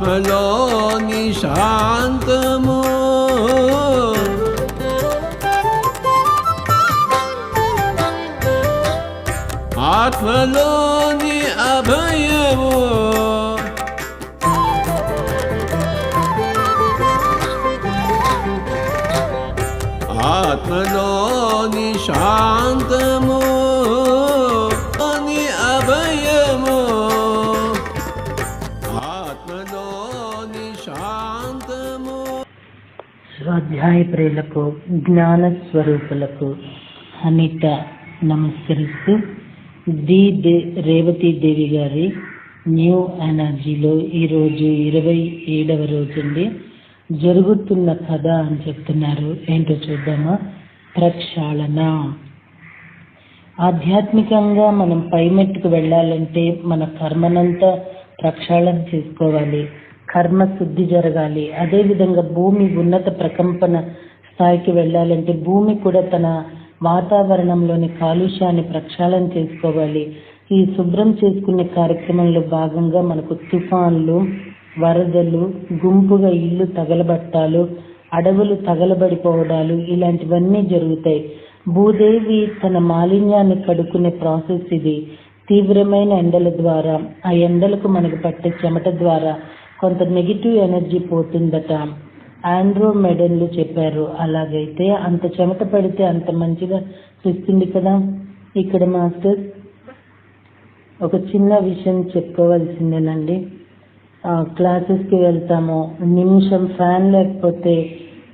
ఆత్మలోని శాంతము ఆత్మలోని అభయము ఆత్మలోని శాంతము అని అభయము ఆత్మలోని శాంతము. స్వాధ్యాయ ప్రియులకు జ్ఞాన స్వరూపులకు అనిత నమస్కరిస్తూ రేవతి దేవి గారి న్యూ ఎనర్జీలో ఈరోజు 27వ రోజండి. జరుగుతున్న కథ అని చెప్తున్నారు. ఏంటో చూద్దామా. ప్రక్షాళన. ఆధ్యాత్మికంగా మనం పైమెట్టుకు వెళ్ళాలంటే మన కర్మనంతా ప్రక్షాళన చేసుకోవాలి, కర్మ శుద్ధి జరగాలి. అదేవిధంగా భూమి ఉన్నత ప్రకంపన స్థాయికి వెళ్ళాలంటే భూమి కూడా తన వాతావరణంలోని కాలుష్యాన్ని ప్రక్షాళన చేసుకోవాలి. ఈ శుభ్రం చేసుకునే కార్యక్రమంలో భాగంగా మనకు తుఫాన్లు, వరదలు, గుంపుగా ఇల్లు తగలబట్టాలు, అడవులు తగలబడిపోవడాలు ఇలాంటివన్నీ జరుగుతాయి. భూదేవి తన మాలిన్యాన్ని కడుక్కునే ప్రాసెస్ ఇది. తీవ్రమైన ఎండల ద్వారా, ఆ ఎండలకు మనకు పట్టే చెమట ద్వారా కొంత నెగిటివ్ ఎనర్జీ పోతుందట. ఆండ్రోమెడన్లు చెప్పారు. అలాగైతే అంత చెమట పడితే అంత మంచిగా చూస్తుంది కదా. ఇక్కడ మాస్టర్ ఒక చిన్న విషయం చెప్పుకోవాల్సిందేనండి. క్లాసెస్కి వెళ్తాము, నిమిషం ఫ్యాన్ లేకపోతే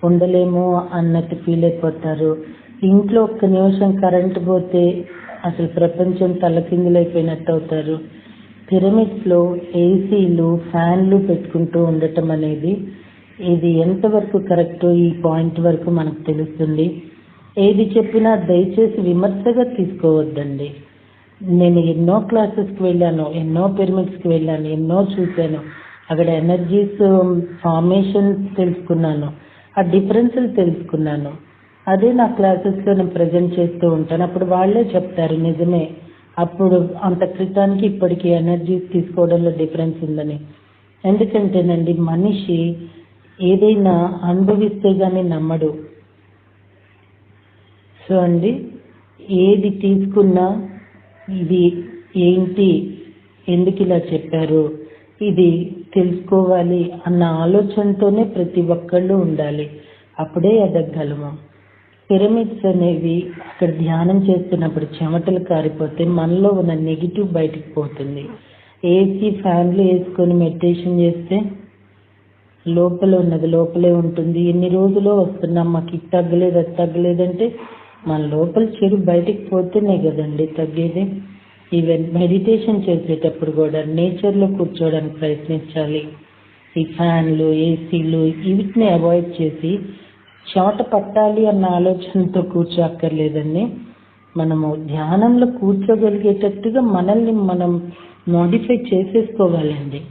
ఉండలేము అన్నట్టు ఫీల్ అయిపోతారు. ఇంట్లో ఒక్క నిమిషం కరెంటు పోతే అసలు ప్రపంచం తలకిందులైపోయినట్టు అవుతారు. పిరమిడ్స్లో ఏసీలు, ఫ్యాన్లు పెట్టుకుంటూ ఉండటం అనేది ఇది ఎంతవరకు కరెక్టో ఈ పాయింట్ వరకు మనకు తెలుస్తుంది. ఏది చెప్పినా దయచేసి విమర్శగా తీసుకోవద్దండి. నేను ఎన్నో క్లాసెస్కి వెళ్ళాను, ఎన్నో పిరమిడ్స్కి వెళ్ళాను, ఎన్నో చూశాను. అక్కడ ఎనర్జీస్ ఫార్మేషన్ తెలుసుకున్నాను, ఆ డిఫరెన్స్లు తెలుసుకున్నాను. అదే నా క్లాసెస్లో నేను ప్రజెంట్ చేస్తూ ఉంటాను. అప్పుడు వాళ్ళే చెప్తారు నిజమే, అప్పుడు అంత క్రితానికి ఇప్పటికి ఎనర్జీస్ తీసుకోవడంలో డిఫరెన్స్ ఉందని. ఎందుకంటేనండి మనిషి ఏదైనా అనుభవిస్తే కానీ నమ్మడు. సో అండి, ఏది తీసుకున్నా ఇది ఏంటి, ఎందుకు ఇలా చెప్పారు, ఇది తెలుసుకోవాలి అన్న ఆలోచనతోనే ప్రతి ఒక్కళ్ళు ఉండాలి. అప్పుడే ఎదగగలము. పిరమిడ్స్ అనేవి అక్కడ ధ్యానం చేస్తున్నప్పుడు చెమటలు కారిపోతే మనలో ఉన్న నెగిటివ్ బయటికి పోతుంది. ఏసీ, ఫ్యాన్లు వేసుకొని మెడిటేషన్ చేస్తే లోపల ఉన్నది లోపలే ఉంటుంది. ఎన్ని రోజులు వస్తున్నాం, మాకు ఇది తగ్గలేదు, అది తగ్గలేదంటే మన లోపల చెడు బయటికి పోతేనే కదండి తగ్గేది. ఈవెన్ మెడిటేషన్ చేసేటప్పుడు కూడా నేచర్లో కూర్చోవడానికి ప్రయత్నించాలి. ఈ ఫ్యాన్లు, ఏసీలు వీటిని అవాయిడ్ చేసి చెమట పట్టాలి అన్న ఆలోచనతో కూర్చోక్కర్లేదండి. మనము ధ్యానంలో కూర్చోగలిగేటట్టుగా మనల్ని మనం మోడిఫై చేసేసుకోవాలండి.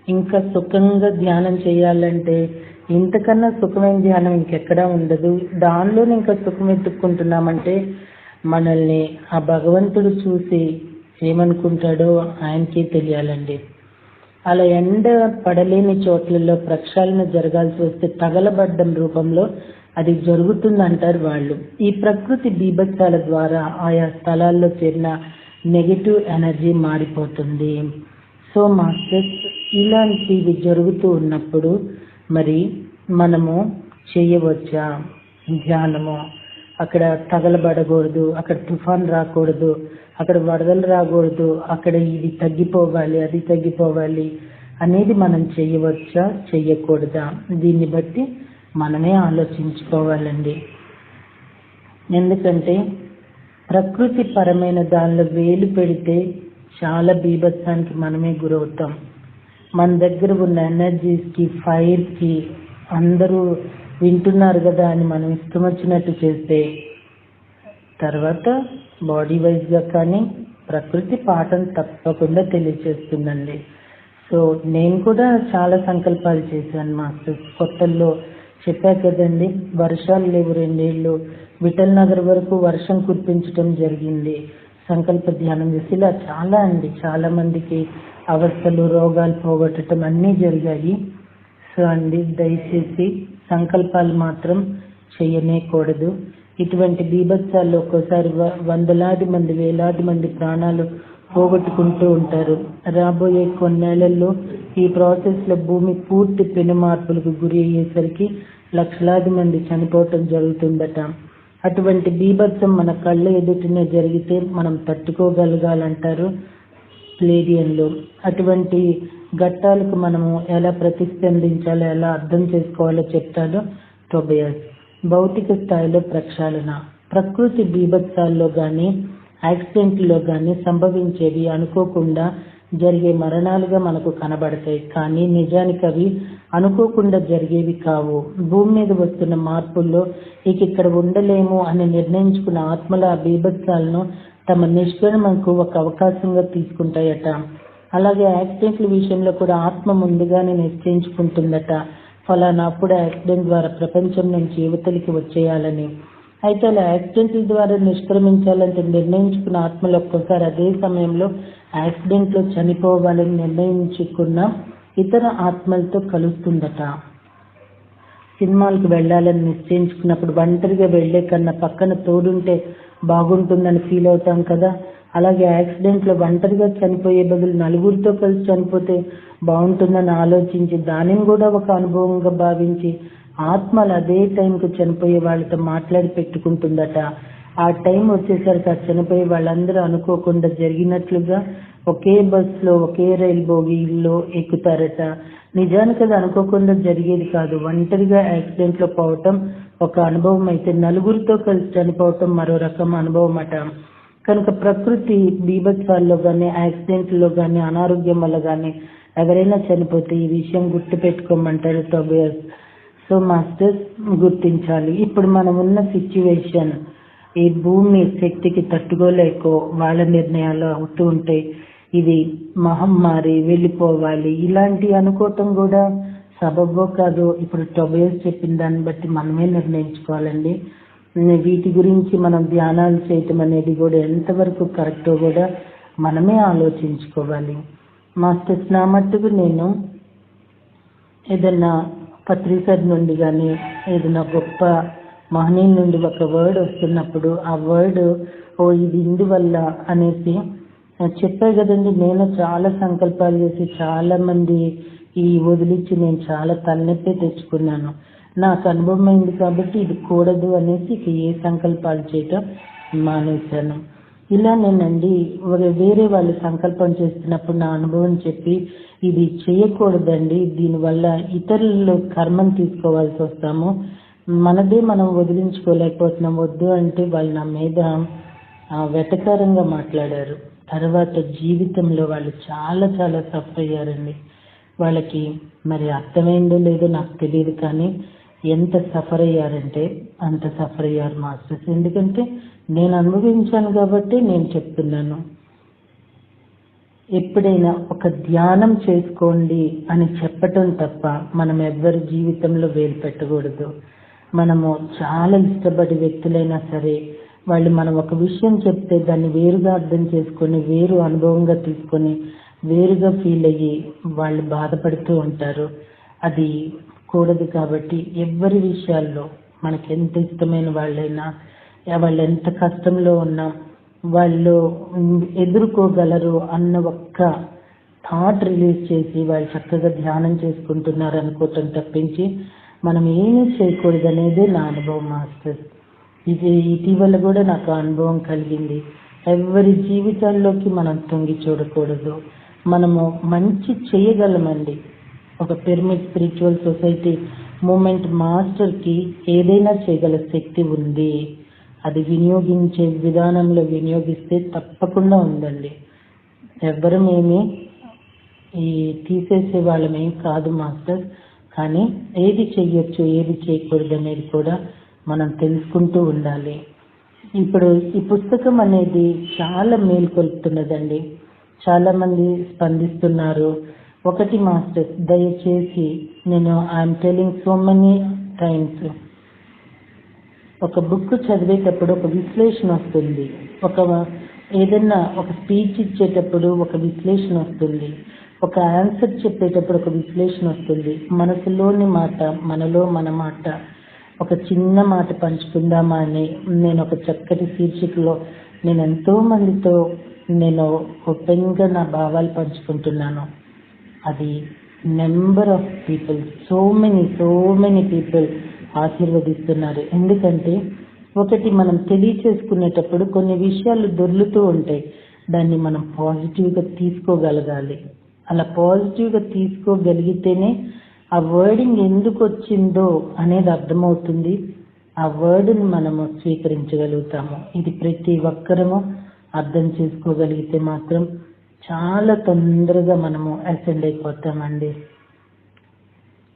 ఇంకా సుఖంగా ధ్యానం చేయాలంటే ఇంతకన్నా సుఖమైన ధ్యానం ఇంకెక్కడా ఉండదు. దానిలోనే ఇంకా సుఖం ఎత్తుక్కుంటున్నామంటే మనల్ని ఆ భగవంతుడు చూసి ఏమనుకుంటాడో ఆయనకే తెలియాలండి. అలా ఎండ పడలేని చోట్లలో ప్రక్షాళన జరగాల్సి వస్తే తగలబడ్డం రూపంలో అది జరుగుతుందంటారు వాళ్ళు. ఈ ప్రకృతి బీభత్సాల ద్వారా ఆయా స్థలాల్లో చేరిన నెగిటివ్ ఎనర్జీ మారిపోతుంది. సో మాస్టర్స్, ఇలాంటివి జరుగుతూ ఉన్నప్పుడు మరి మనము చేయవచ్చా ధ్యానము? అక్కడ తగలబడకూడదు, అక్కడ తుఫాన్ రాకూడదు, అక్కడ వరదలు రాకూడదు, అక్కడ ఇది తగ్గిపోవాలి, అది తగ్గిపోవాలి అనేది మనం చేయవచ్చా, చెయ్యకూడదా? దీన్ని బట్టి మనమే ఆలోచించుకోవాలండి. ఎందుకంటే ప్రకృతి పరమైన దానిలో వేలు పెడితే చాలా బీభత్సానికి మనమే గురవుతాం. మన దగ్గర ఉన్న ఎనర్జీస్కి, ఫైర్కి అందరూ వింటున్నారు కదా అని మనం ఇష్టం వచ్చినట్టు చేస్తే తర్వాత బాడీ వైజ్గా కానీ ప్రకృతి పాఠం తప్పకుండా తెలియచేస్తుందండి. సో నేను కూడా చాలా సంకల్పాలు చేశాను మాస్టర్స్. కొత్తల్లో చెప్పా కదండి, వర్షాలు లేవు 2 ఏళ్ళు, విఠల్ నగర్ వరకు వర్షం కురిపించడం జరిగింది. సంకల్ప ధ్యానం చేసి ఇలా చాలా మందికి అవస్థలు, రోగాలు పోగొట్టడం అన్నీ జరిగాయి. సో దయచేసి సంకల్పాలు మాత్రం చేయనేకూడదు. ఇటువంటి బీభత్సాల్లో ఒక్కోసారి వందలాది మంది, వేలాది మంది ప్రాణాలు పోగొట్టుకుంటూ ఉంటారు. రాబోయే కొన్నేళ్లలో ఈ ప్రాసెస్లో భూమి పూర్తి పెను మార్పులకు గురి అయ్యేసరికి లక్షలాది మంది చనిపోవటం జరుగుతుందట. అటువంటి బీభత్సం మన కళ్ళ ఎదుటనే జరిగితే మనం తట్టుకోగలగాలంటారు ప్లేడియన్లు. అటువంటి ఘట్టాలకు మనము ఎలా ప్రతిస్పందించాలో, ఎలా అర్థం చేసుకోవాలో చెప్తాడు టోబియాస్. భౌతిక స్థాయిలో ప్రక్షాళన. ప్రకృతి బీభత్సాల్లో కానీ యాక్సిడెంట్లో కానీ సంభవించేవి అనుకోకుండా జరిగే మరణాలుగా మనకు కనబడతాయి. కానీ నిజానికి అవి అనుకోకుండా జరిగేవి కావు. భూమి మీద వస్తున్న మార్పుల్లో ఇక్కడ ఉండలేము అని నిర్ణయించుకున్న ఆత్మల ఆ బీభత్సాలను తమ నిష్క్రమణకు ఒక అవకాశంగా తీసుకుంటాయట. అలాగే యాక్సిడెంట్ల విషయంలో కూడా ఆత్మ ముందుగానే నిశ్చయించుకుంటుందట, ఫలానా అప్పుడు యాక్సిడెంట్ ద్వారా ప్రపంచం నుంచి యువతలకి వచ్చేయాలని. అయితే అలా యాక్సిడెంట్ల ద్వారా నిష్క్రమించాలంటే నిర్ణయించుకున్న ఆత్మలు ఒక్కోసారి అదే సమయంలో యాక్సిడెంట్లో చనిపోవాలని నిర్ణయించుకున్న ఇతర ఆత్మలతో కలుస్తుందట. సినిమాలకు వెళ్ళాలని నిశ్చయించుకున్నప్పుడు ఒంటరిగా వెళ్లే కన్నా పక్కన తోడుంటే బాగుంటుందని ఫీల్ అవుతాం కదా. అలాగే యాక్సిడెంట్లో ఒంటరిగా చనిపోయే బదులు నలుగురితో కలిసి చనిపోతే బాగుంటుందని ఆలోచించి దానిని కూడా ఒక అనుభవంగా భావించి ఆత్మలు అదే టైంకు చనిపోయే వాళ్ళతో మాట్లాడి పెట్టుకుంటుందట. ఆ టైం వచ్చేసరికి ఆ చనిపోయే వాళ్ళందరూ అనుకోకుండా జరిగినట్లుగా ఒకే బస్సులో, ఒకే రైలు బోగీల్లో ఎక్కుతారట. నిజానికి అది అనుకోకుండా జరిగేది కాదు. ఒంటరిగా యాక్సిడెంట్లో పోవటం ఒక అనుభవం అయితే నలుగురితో కలిసి చనిపోవటం మరో రకం అనుభవం అట. కనుక ప్రకృతి బీభత్సాల్లో కానీ, యాక్సిడెంట్లో కానీ, అనారోగ్యం వల్ల కానీ ఎవరైనా చనిపోతే ఈ విషయం గుర్తు పెట్టుకోమంటారు టోబియాస్. సో మాస్టర్స్ గుర్తించాలి, ఇప్పుడు మనం ఉన్న సిచ్యువేషన్ ఈ భూమి శక్తికి తట్టుకోలేకో వాళ్ళ నిర్ణయాలు అవుతూ ఉంటాయి. ఇది మహమ్మారి, వెళ్ళిపోవాలి, ఇలాంటి అనుకోవటం కూడా సబబో కాదు ఇప్పుడు టోబియాస్ చెప్పిన దాన్ని బట్టి మనమే నిర్ణయించుకోవాలండి. వీటి గురించి మనం ధ్యానాలు చేయటం అనేది కూడా ఎంతవరకు కరెక్టో కూడా మనమే ఆలోచించుకోవాలి. మాస్టర్స్ నా మట్టుకు నేను ఏదన్నా పత్రిక నుండి కానీ ఏదైనా గొప్ప మహనీయుల నుండి ఒక వర్డ్ వస్తున్నప్పుడు ఆ వర్డ్ ఇది ఇందువల్ల అనేసి చెప్పే కదండి. నేను చాలా సంకల్పాలు చేసి చాలా మంది ఈ వదిలించి నేను చాలా తలనొప్పి తెచ్చుకున్నాను. నాకు అనుభవం అయింది కాబట్టి ఇది కూడదు అనేసి ఏ సంకల్పాలు చేయటం మానేశాను. ఇలా నేనండి వేరే వాళ్ళు సంకల్పం చేస్తున్నప్పుడు నా అనుభవం చెప్పి ఇది చేయకూడదండి, దీనివల్ల ఇతరులు కర్మను తీసుకోవాల్సి వస్తాము, మనదే మనం వదిలించుకోలేకపోతున్నాం, వద్దు అంటే వాళ్ళు నా మీద వెటకారంగా మాట్లాడారు. తర్వాత జీవితంలో వాళ్ళు చాలా సఫర్ అయ్యారండి. వాళ్ళకి మరి అర్థమైందో లేదో నాకు తెలియదు, కానీ ఎంత సఫర్ అయ్యారంటే అంత సఫర్ అయ్యారు మాస్టర్స్. ఎందుకంటే నేను అనుభవించాను కాబట్టి నేను చెప్తున్నాను. ఎప్పుడైనా ఒక ధ్యానం చేసుకోండి అని చెప్పటం తప్ప మనం ఎవ్వరి జీవితంలో వేలు పెట్టకూడదు. మనము చాలా ఇష్టపడే వ్యక్తులైనా సరే వాళ్ళు మనం ఒక విషయం చెప్తే దాన్ని వేరుగా అర్థం చేసుకొని, వేరు అనుభవంగా తీసుకొని, వేరుగా ఫీల్ అయ్యి వాళ్ళు బాధపడుతూ ఉంటారు. అది కూడదు. కాబట్టి ఎవరి విషయాల్లో మనకి ఎంత ఇష్టమైన వాళ్ళైనా, వాళ్ళు ఎంత కష్టంలో ఉన్నా వాళ్ళు ఎదుర్కోగలరు అన్న ఒక్క థాట్ రిలీజ్ చేసి వాళ్ళు చక్కగా ధ్యానం చేసుకుంటున్నారు అనుకోవటం తప్పించి మనం ఏమీ చేయకూడదు అనేది నా అనుభవం మాస్టర్స్. ఇది ఇటీవల కూడా నాకు అనుభవం కలిగింది. ఎవరి జీవితాల్లోకి మనం తొంగి చూడకూడదు. మనము మంచి చేయగలమండి. ఒక పిరమిడ్ స్పిరిచువల్ సొసైటీ మూమెంట్ మాస్టర్కి ఏదైనా చేయగల శక్తి ఉంది. అది వినియోగించే విధానంలో వినియోగిస్తే తప్పకుండా ఉందండి. ఎవ్వరమేమి తీసేసే వాళ్ళమేం కాదు మాస్టర్. కానీ ఏది చెయ్యొచ్చు, ఏది చేయకూడదు అనేది కూడా మనం తెలుసుకుంటూ ఉండాలి. ఇప్పుడు ఈ పుస్తకం అనేది చాలా మేల్కొల్పుతున్నదండి. చాలా మంది స్పందిస్తున్నారు. ఒకటి మాస్టర్స్, దయచేసి నేను I'm telling so many times, ఒక బుక్ చదివేటప్పుడు ఒక విశ్లేషణ వస్తుంది, ఏదన్నా ఒక స్పీచ్ ఇచ్చేటప్పుడు ఒక విశ్లేషణ వస్తుంది, ఒక ఆన్సర్ చెప్పేటప్పుడు ఒక విశ్లేషణ వస్తుంది. మనసులోని మాట, మనలో మన మాట, ఒక చిన్న మాట పంచుకుందామా అని నేను ఒక చక్కటి శీర్షికలో నేను ఎంతో మందితో నేను ఓపెన్గా నా భావాలు పంచుకుంటున్నాను. అది number of people, so many people ఆశీర్వదిస్తున్నారు. ఎందుకంటే ఒకటి, మనం తెలియచేసుకునేటప్పుడు కొన్ని విషయాలు దొర్లుతూ ఉంటాయి, దాన్ని మనం పాజిటివ్గా తీసుకోగలగాలి. అలా పాజిటివ్గా తీసుకోగలిగితేనే ఆ వర్డింగ్ ఎందుకు వచ్చిందో అనేది అర్థమవుతుంది. ఆ వర్డ్ని మనము స్వీకరించగలుగుతాము. ఇది ప్రతి ఒక్కరము అర్థం చేసుకోగలిగితే మాత్రం చాలా తొందరగా మనము అసెండ్ అయిపోతామండి.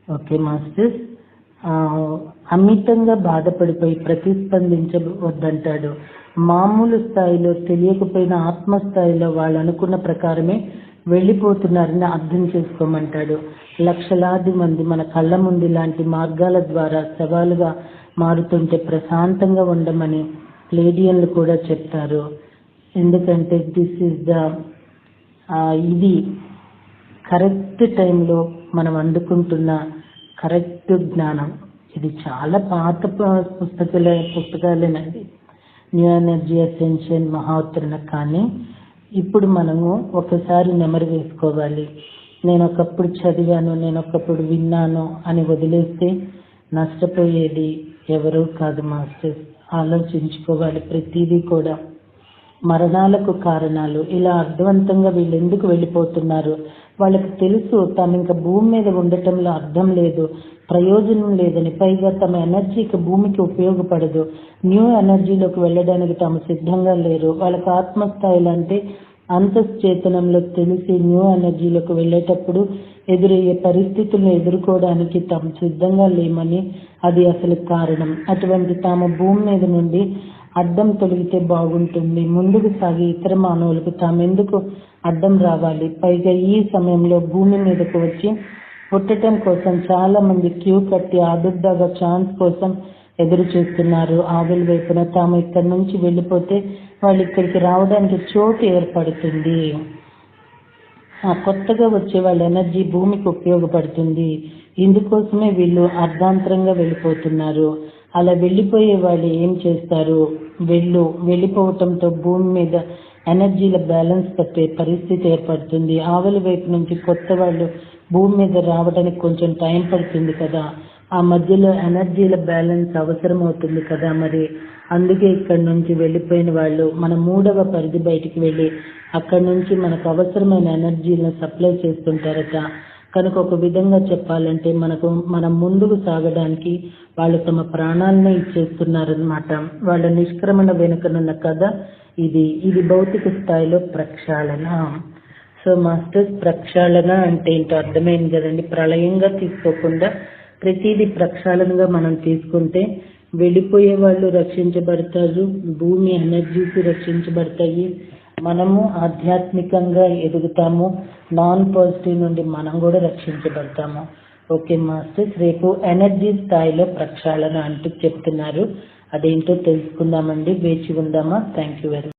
ఓకే మాస్టర్స్, అమితంగా బాధపడిపోయి ప్రతిస్పందించవద్దంటాడు. మామూలు స్థాయిలో తెలియకపోయినా ఆత్మస్థాయిలో వాళ్ళు అనుకున్న ప్రకారమే వెళ్ళిపోతున్నారని అర్థం చేసుకోమంటాడు. లక్షలాది మంది మన కళ్ళ ముందు ఇలాంటి మార్గాల ద్వారా సవాలుగా మారుతుంటే ప్రశాంతంగా ఉండమని ప్లేడియన్లు కూడా చెప్తారు. ఎందుకంటే దిస్ ఈజ్ ఇది కరెక్ట్ టైంలో మనం అందుకుంటున్న కరెక్ట్ జ్ఞానం. ఇది చాలా పాత పుస్తకాలేనండి, న్యూ ఎనర్జీ అసెన్షన్, మహావతరణ. కానీ ఇప్పుడు మనము ఒకసారి నెమరు వేసుకోవాలి. నేను ఒకప్పుడు చదివాను, నేను ఒకప్పుడు విన్నాను అని వదిలేస్తే నష్టపోయేది ఎవరూ కాదు మాస్టర్స్. ఆలోచించుకోవాలి ప్రతిదీ కూడా. మరణాలకు కారణాలు, ఇలా అర్థవంతంగా వీళ్ళు ఎందుకు వెళ్ళిపోతున్నారు, వాళ్ళకి తెలుసు తాము ఇంకా భూమి మీద ఉండటంలో అర్థం లేదు, ప్రయోజనం లేదని. పైగా తమ ఎనర్జీకి భూమికి ఉపయోగపడదు, న్యూ ఎనర్జీలోకి వెళ్ళడానికి తాము సిద్ధంగా లేరు. వాళ్ళకి ఆత్మస్థాయిలో అంటే అంతశ్చేతనంలో తెలిసి న్యూ ఎనర్జీలోకి వెళ్ళేటప్పుడు ఎదురయ్యే పరిస్థితులను ఎదుర్కోవడానికి తాము సిద్ధంగా లేమని అది అసలు కారణం. అటువంటి తాము భూమి మీద నుండి అడ్డం తొలగితే బాగుంటుంది, ముందుకు సాగి ఇతర మానవులకు తామెందుకు అడ్డం రావాలి. పైగా ఈ సమయంలో భూమి మీదకు వచ్చి పుట్టడం కోసం చాలా మంది క్యూ కట్టి ఆదుర్దాగా ఛాన్స్ కోసం ఎదురు చూస్తున్నారు. ఆవుల వైపున తాము ఇక్కడి నుంచి వెళ్ళిపోతే వాళ్ళు ఇక్కడికి రావడానికి చోటు ఏర్పడుతుంది. ఆ కొత్తగా వచ్చే వాళ్ళ ఎనర్జీ భూమికి ఉపయోగపడుతుంది. ఇందుకోసమే వీళ్ళు అర్ధాంతరంగా వెళ్ళిపోతున్నారు. అలా వెళ్ళిపోయే వాళ్ళు ఏం చేస్తారు, వెళ్ళిపోవటంతో భూమి మీద ఎనర్జీల బ్యాలెన్స్ తప్పే పరిస్థితి ఏర్పడుతుంది. ఆవుల వైపు నుంచి కొత్త వాళ్ళు భూమి మీద రావడానికి కొంచెం టైం పడుతుంది కదా, ఆ మధ్యలో ఎనర్జీల బ్యాలెన్స్ అవసరం అవుతుంది కదా. మరి అందుకే ఇక్కడి నుంచి వెళ్ళిపోయిన వాళ్ళు మన 3వ పరిధి బయటికి వెళ్ళి అక్కడి నుంచి మనకు అవసరమైన ఎనర్జీలను సప్లై చేస్తుంటారట. కనుక ఒక విధంగా చెప్పాలంటే మనం ముందుకు సాగడానికి వాళ్ళు తమ ప్రాణాలనే ఇచ్చేస్తున్నారనమాట. వాళ్ళ నిష్క్రమణ వెనుకనున్న కథ ఇది భౌతిక స్థాయిలో ప్రక్షాళన. సో మాస్టర్స్, ప్రక్షాళన అంటే ఏంటో అర్థమైంది కదండి. ప్రళయంగా తీసుకోకుండా ప్రతిదీ ప్రక్షాళనగా మనం తీసుకుంటే వెళ్ళిపోయే వాళ్ళు రక్షించబడతారు, భూమి ఎనర్జీస్ రక్షించబడతాయి, మనము ఆధ్యాత్మికంగా ఎదుగుతాము, నాన్ పాజిటివ్ నుండి మనం కూడా రక్షించబడతాము. ఓకే మాస్టర్స్, రేపు ఎనర్జీ స్థాయిలో ప్రక్షాళన అంటూ చెప్తున్నారు. అదేంటో తెలుసుకుందామండి. వేచి ఉందామా? Thank you very much.